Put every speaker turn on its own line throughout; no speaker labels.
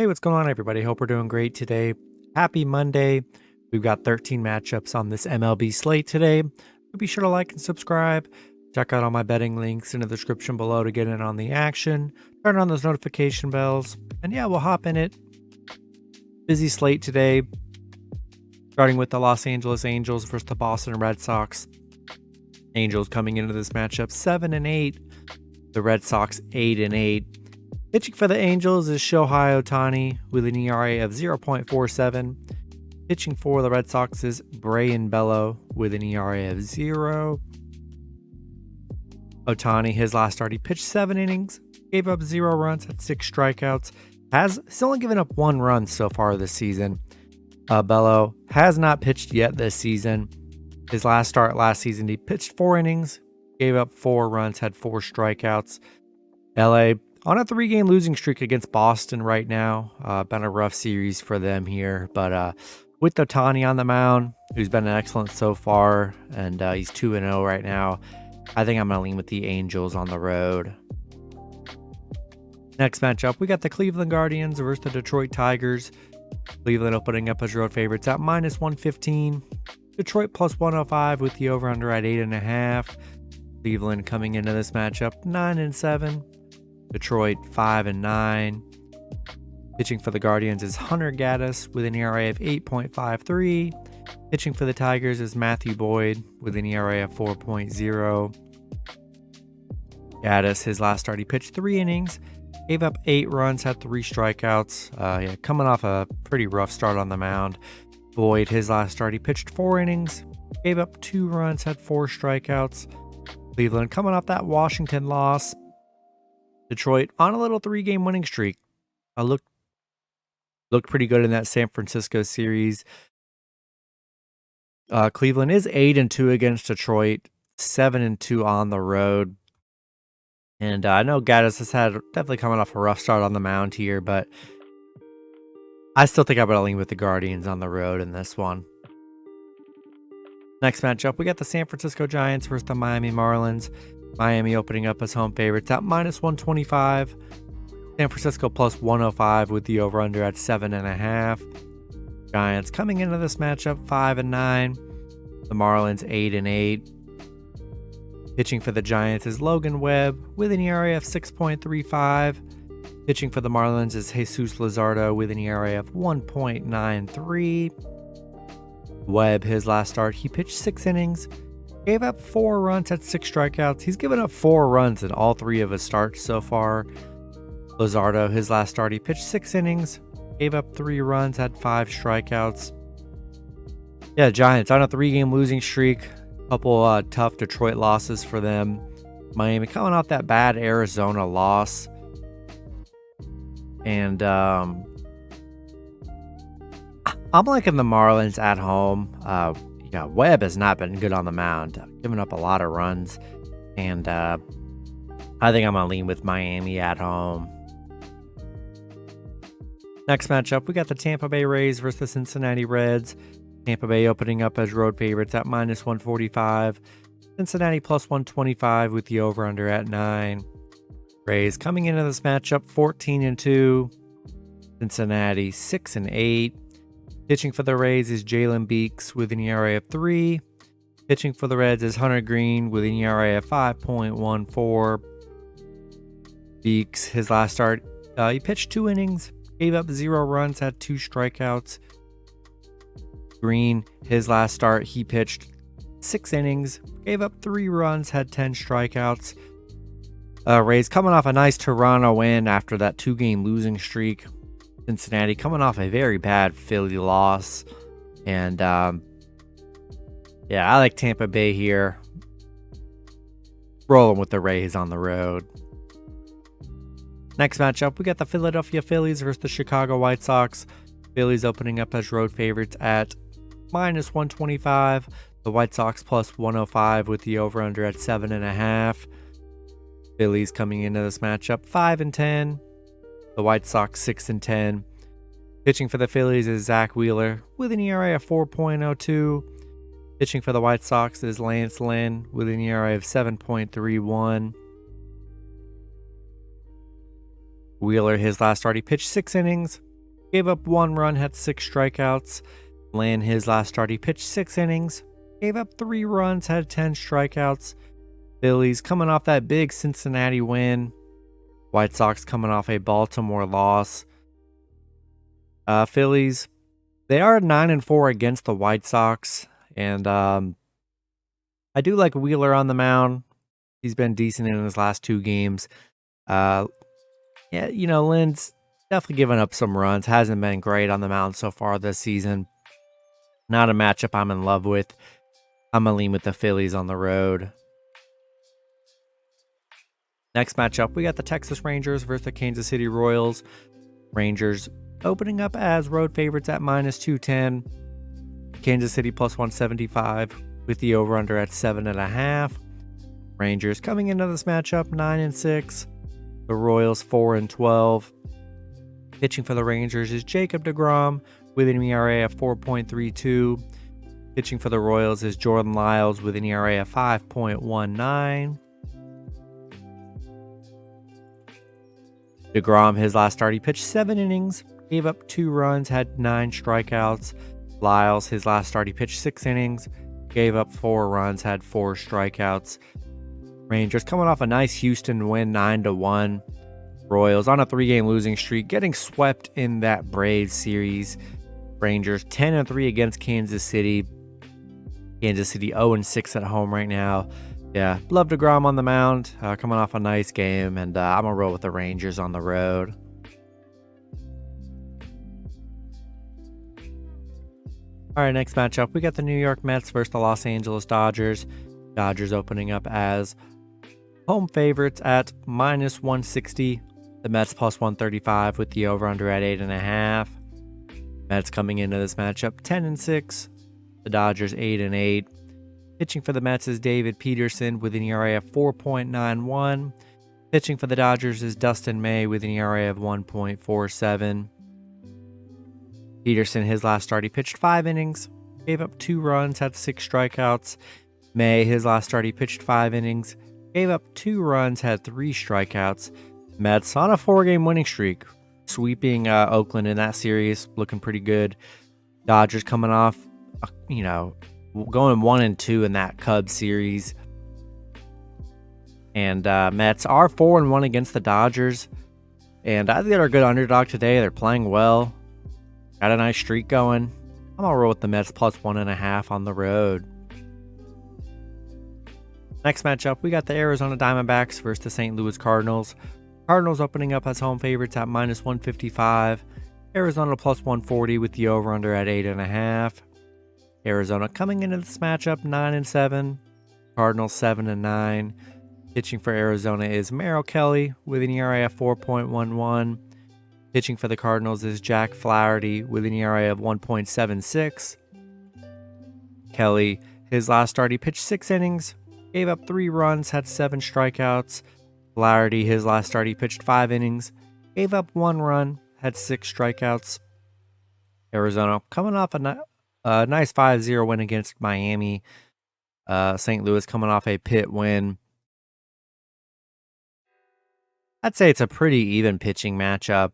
Hey, what's going on, everybody? Hope we're doing great today. Happy Monday. We've got 13 matchups on this MLB slate today. So be sure to like and subscribe. Check out all my betting links in the description below to get in on the action. Turn on those notification bells. And yeah, we'll hop in it. Busy slate today. Starting with the Los Angeles Angels versus the Boston Red Sox. Angels coming into this matchup 7-8. The Red Sox 8-8. Pitching for the Angels is Shohei Ohtani with an ERA of 0.47. Pitching for the Red Sox is Brayan Bello with an ERA of 0. Ohtani, his last start, he pitched 7 innings, gave up 0 runs, had 6 strikeouts. He's only given up 1 run so far this season. Bello has not pitched yet this season. His last start last season, he pitched 4 innings, gave up 4 runs, had 4 strikeouts. LA on a 3-game losing streak against Boston right now. Been a rough series for them here. But with Ohtani on the mound, who's been excellent so far, and he's 2-0 right now, I think I'm going to lean with the Angels on the road. Next matchup, we got the Cleveland Guardians versus the Detroit Tigers. Cleveland opening up as road favorites at -115. Detroit plus 105 with the over-under at 8.5. Cleveland coming into this matchup 9-7. Detroit 5-9. Pitching for the Guardians is Hunter Gaddis with an ERA of 8.53. Pitching for the Tigers is Matthew Boyd with an ERA of 4.0. Gaddis, his last start, he pitched 3 innings, gave up 8 runs, had 3 strikeouts. Coming off a pretty rough start on the mound. Boyd, his last start, he pitched 4 innings, gave up 2 runs, had 4 strikeouts. Cleveland coming off that Washington loss. Detroit on a little 3-game winning streak. Looked pretty good in that San Francisco series. Cleveland is 8-2 against Detroit, 7-2 on the road. And I know Gaddis has had definitely coming off a rough start on the mound here, but I still think I'm going to lean with the Guardians on the road in this one. Next matchup, we got the San Francisco Giants versus the Miami Marlins. Miami opening up as home favorites at -125. San Francisco plus 105 with the over-under at 7.5. Giants coming into this matchup 5-9. The Marlins 8-8. Pitching for the Giants is Logan Webb with an ERA of 6.35. Pitching for the Marlins is Jesus Luzardo with an ERA of 1.93. Webb, his last start, he pitched 6 innings, gave up 4 runs, had 6 strikeouts. He's given up 4 runs in all 3 of his starts so far. Luzardo, his last start, he pitched 6 innings, gave up 3 runs, had 5 strikeouts. Yeah, Giants on a 3-game losing streak. Couple tough Detroit losses for them. Miami coming off that bad Arizona loss. And I'm liking the Marlins at home. Webb has not been good on the mound, giving up a lot of runs. And I think I'm going to lean with Miami at home. Next matchup, we got the Tampa Bay Rays versus the Cincinnati Reds. Tampa Bay opening up as road favorites at -145. Cincinnati plus 125 with the over-under at 9. Rays coming into this matchup 14-2. Cincinnati 6-8. Pitching for the Rays is Jalen Beeks with an ERA of 3. Pitching for the Reds is Hunter Green with an ERA of 5.14. Beeks, his last start, he pitched 2 innings, gave up 0 runs, had 2 strikeouts. Green, his last start, he pitched 6 innings, gave up 3 runs, had 10 strikeouts. Rays coming off a nice Toronto win after that 2-game losing streak. Cincinnati coming off a very bad Philly loss. And I like Tampa Bay here. Rolling with the Rays on the road. Next matchup, we got the Philadelphia Phillies versus the Chicago White Sox. Phillies opening up as road favorites at -125. The White Sox plus 105 with the over-under at 7.5. Phillies coming into this matchup 5-10. The White Sox 6-10. Pitching for the Phillies is Zach Wheeler with an ERA of 4.02. Pitching for the White Sox is Lance Lynn with an ERA of 7.31. Wheeler, his last start, he pitched 6 innings, gave up 1 run, had 6 strikeouts. Lynn, his last start, he pitched 6 innings, gave up 3 runs, had 10 strikeouts. Phillies coming off that big Cincinnati win. White Sox coming off a Baltimore loss. Phillies, they are 9-4 against the White Sox, and I do like Wheeler on the mound. He's been decent in his last 2 games. Yeah, Lynn's definitely given up some runs. Hasn't been great on the mound so far this season. Not a matchup I'm in love with. I'm going to lean with the Phillies on the road. Next matchup, we got the Texas Rangers versus the Kansas City Royals. Rangers opening up as road favorites at -210. Kansas City +175 with the over-under at 7.5. Rangers coming into this matchup 9-6. The Royals 4-12. Pitching for the Rangers is Jacob deGrom with an ERA of 4.32. Pitching for the Royals is Jordan Lyles with an ERA of 5.19. deGrom, his last start, he pitched 7 innings, gave up 2 runs, had 9 strikeouts. Lyles, his last start, he pitched 6 innings, gave up 4 runs, had 4 strikeouts. Rangers coming off a nice Houston win, 9-1. Royals on a 3-game losing streak, getting swept in that Braves series. Rangers 10-3 against Kansas City. Kansas City 0-6 at home right now. Yeah, love deGrom on the mound, coming off a nice game, and I'm going to roll with the Rangers on the road. All right, next matchup, we got the New York Mets versus the Los Angeles Dodgers. Dodgers opening up as home favorites at -160. The Mets +135 with the over-under at 8.5. Mets coming into this matchup 10-6. The Dodgers 8-8. Pitching for the Mets is David Peterson with an ERA of 4.91. Pitching for the Dodgers is Dustin May with an ERA of 1.47. Peterson, his last start, he pitched 5 innings, gave up 2 runs, had 6 strikeouts. May, his last start, he pitched 5 innings, gave up 2 runs, had 3 strikeouts. Mets on a 4-game winning streak, sweeping Oakland in that series, looking pretty good. Dodgers coming off, going 1-2 in that Cubs series. And Mets are 4-1 against the Dodgers. And I think they're a good underdog today. They're playing well. Got a nice streak going. I'm going to roll with the Mets +1.5 on the road. Next matchup, we got the Arizona Diamondbacks versus the St. Louis Cardinals. Cardinals opening up as home favorites at -155. Arizona +140 with the over-under at 8.5. Arizona coming into this matchup 9-7. Cardinals 7-9. Pitching for Arizona is Merrill Kelly with an ERA of 4.11. Pitching for the Cardinals is Jack Flaherty with an ERA of 1.76. Kelly, his last start, he pitched 6 innings, gave up 3 runs, had 7 strikeouts. Flaherty, his last start, he pitched 5 innings, gave up 1 run, had 6 strikeouts. Arizona coming off a nice 5-0 win against Miami. St. Louis coming off a Pitt win. I'd say it's a pretty even pitching matchup.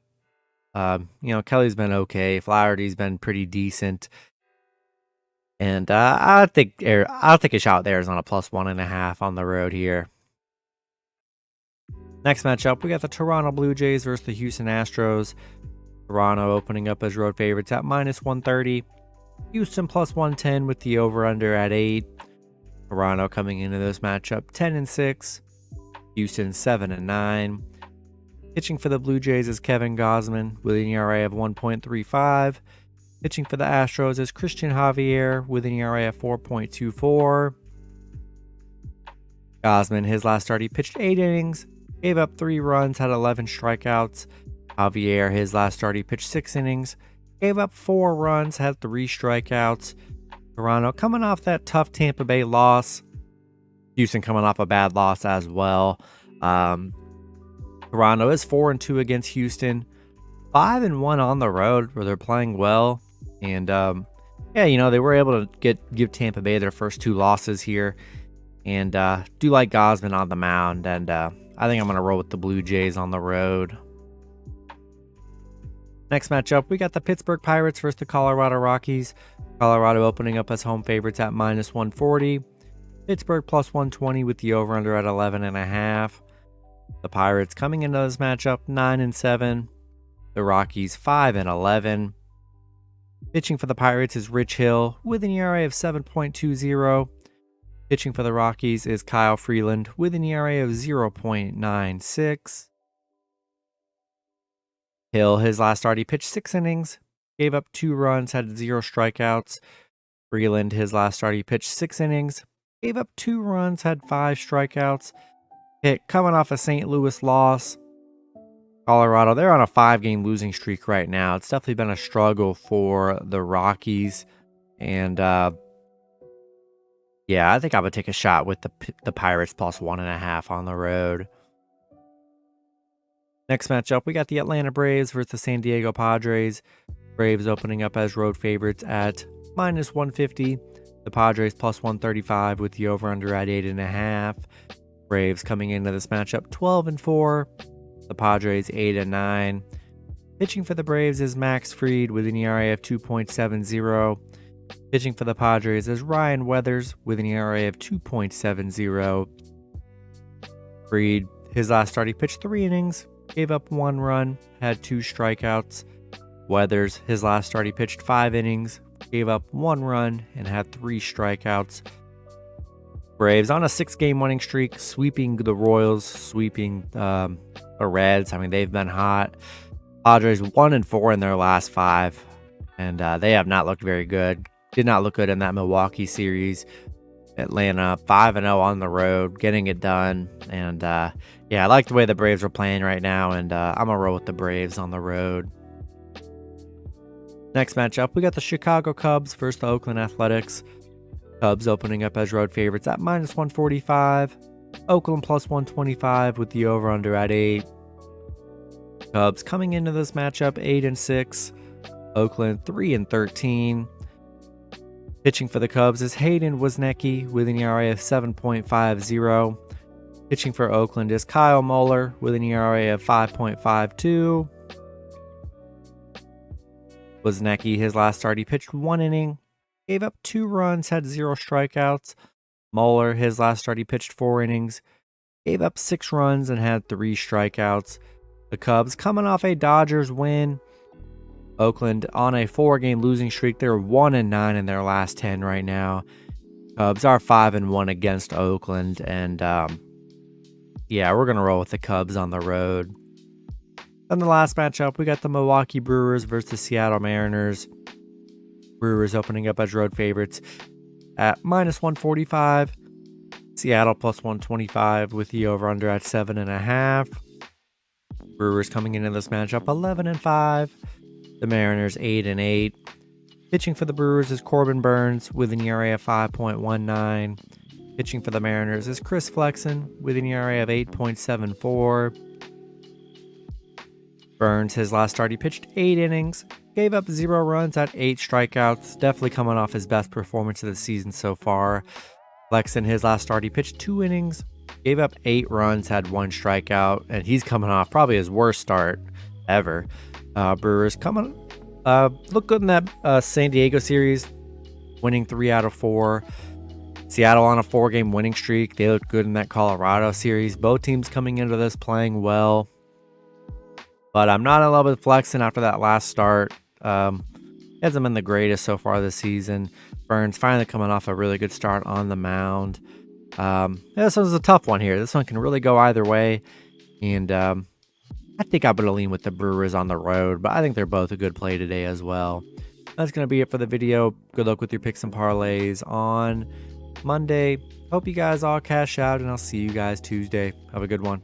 Kelly's been okay. Flaherty's been pretty decent. And I'll take a shot with Arizona +1.5 on the road here. Next matchup, we got the Toronto Blue Jays versus the Houston Astros. Toronto opening up as road favorites at -130. Houston +110 with the over-under at 8. Toronto coming into this matchup 10-6. Houston 7-9. Pitching for the Blue Jays is Kevin Gausman with an ERA of 1.35. Pitching for the Astros is Christian Javier with an ERA of 4.24. Gausman, his last start, he pitched 8 innings, gave up 3 runs, had 11 strikeouts. Javier, his last start, he pitched 6 innings, gave up 4 runs, had 3 strikeouts. Toronto coming off that tough Tampa Bay loss. Houston coming off a bad loss as well. Toronto is 4-2 against Houston, 5-1 on the road where they're playing well. And they were able to give Tampa Bay their first 2 losses here. And do like Gausman on the mound. And I think I'm going to roll with the Blue Jays on the road. Next matchup, we got the Pittsburgh Pirates versus the Colorado Rockies. Colorado opening up as home favorites at -140. Pittsburgh plus 120 with the over-under at 11.5. The Pirates coming into this matchup 9-7. The Rockies 5-11. Pitching for the Pirates is Rich Hill with an ERA of 7.20. Pitching for the Rockies is Kyle Freeland with an ERA of 0.96. Hill, his last start, he pitched 6 innings, gave up 2 runs, had 0 strikeouts. Freeland, his last start, he pitched 6 innings, gave up 2 runs, had 5 strikeouts. Coming off a St. Louis loss. Colorado, they're on a 5-game losing streak right now. It's definitely been a struggle for the Rockies. And, yeah, I think I would take a shot with the Pirates plus 1.5 on the road. Next matchup, we got the Atlanta Braves versus the San Diego Padres. Braves opening up as road favorites at -150. The Padres plus 135 with the over-under at 8.5. Braves coming into this matchup 12-4. The Padres 8-9. Pitching for the Braves is Max Fried with an ERA of 2.70. Pitching for the Padres is Ryan Weathers with an ERA of 2.70. Fried, his last start, he pitched 3 innings, gave up 1 run, had 2 strikeouts. Weathers, his last start, he pitched 5 innings, gave up 1 run, and had 3 strikeouts. Braves on a 6-game winning streak, sweeping the Royals, sweeping the Reds. I mean, they've been hot. Padres 1-4 in their last 5, and they have not looked very good. Did not look good in that Milwaukee series. Atlanta 5-0 on the road, getting it done. And yeah, I like the way the Braves are playing right now, and I'm going to roll with the Braves on the road. Next matchup, we got the Chicago Cubs versus the Oakland Athletics. Cubs opening up as road favorites at -145. Oakland plus 125 with the over-under at 8. Cubs coming into this matchup 8-6. Oakland 3-13. Pitching for the Cubs is Hayden Wozniacki with an ERA of 7.50. Pitching for Oakland is Kyle Muller with an ERA of 5.52. Wozniacki, his last start, he pitched 1 inning, gave up 2 runs, had 0 strikeouts. Muller, his last start, he pitched 4 innings, gave up 6 runs, and had 3 strikeouts. The Cubs coming off a Dodgers win. Oakland on a 4-game losing streak. They're 1-9 in their last 10 right now. Cubs are 5-1 against Oakland, and yeah, we're gonna roll with the Cubs on the road. Then the last matchup, we got the Milwaukee Brewers versus the Seattle Mariners. Brewers opening up as road favorites at -145. Seattle plus 125 with the over-under at 7.5. Brewers coming into this matchup 11-5. The Mariners 8-8. Pitching for the Brewers is Corbin Burns with an ERA of 5.19. Pitching for the Mariners is Chris Flexen with an ERA of 8.74. Burns, his last start, he pitched 8 innings, gave up 0 runs, had 8 strikeouts. Definitely coming off his best performance of the season so far. Flexen, his last start, he pitched 2 innings, gave up 8 runs, had 1 strikeout, and he's coming off probably his worst start ever. Brewers coming look good in that San Diego series, winning 3 out of 4. Seattle on a 4-game winning streak. They look good in that Colorado series. Both teams coming into this playing well. But I'm not in love with Flexen after that last start. Hasn't been the greatest so far this season. Burns finally coming off a really good start on the mound. This one's a tough one here. This one can really go either way. And I think I'm going to lean with the Brewers on the road, but I think they're both a good play today as well. That's going to be it for the video. Good luck with your picks and parlays on Monday. Hope you guys all cash out, and I'll see you guys Tuesday. Have a good one.